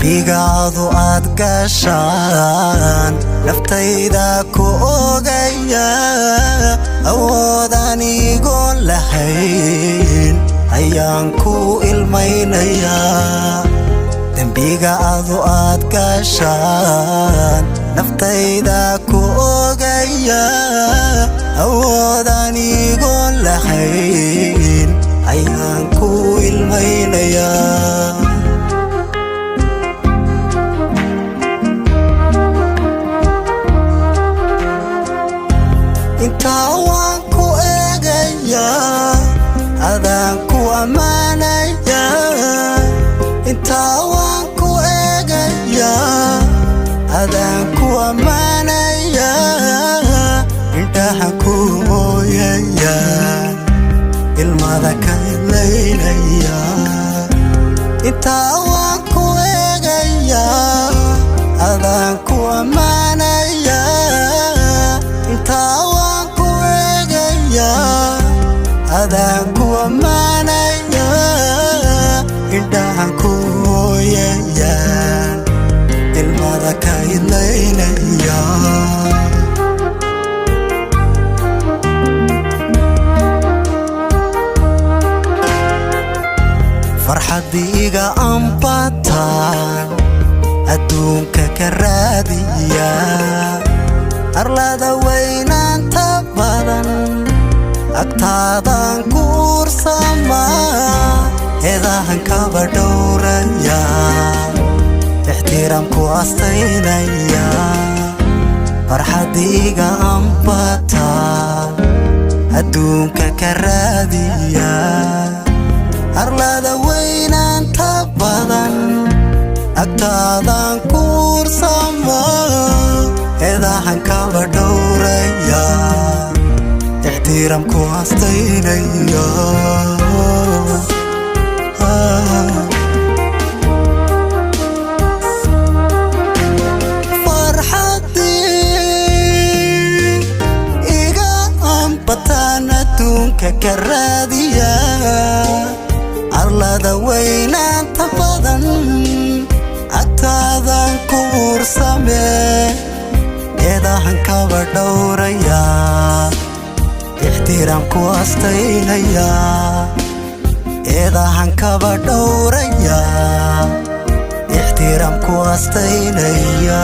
dembigaadu aad gashaan naftayda ku ogaya awood anigoon lahayn ayaan ku ilmaynayaa dembigaadu aad gashaan naftayda ku ogaya awood anigoon lahayn ayaan ku ilmaynayaa intaa waan ku eegayaa adaan ku ammaanayaa intaa waan ku eegayaa adaan ku ammaanayaa indhahan ku ooyayaa ilmada ka ilaynayaa intaa waan ku eegayaa adaan ku ammaanayaa intaa adaan ku ammaanayaa indhahan ku ooyayaan ilmada ka ilaynayaa farxadiiga ambataan adduunka ka raadiyaa arlada weynaanta badan agtaadan ku ursamaa eedahan kaba dhowrayaa ixtiraamku astaynayaa farxadiiga ambataan adduunka ka raadiyaa arlada weynaanta badan agtaadan ku ursamaa eedahan kaba dhowrayaa ixtiraamku astaynayaa farxadii iga ambataan adduunka ka raadiyaa arlada weynaanta badan agtaadan ku ursamee eedahan kaba dhowrayaa ixtiraamku astaynayaa eedahan kaba dhowrayaa ixtiraamku astaynayaa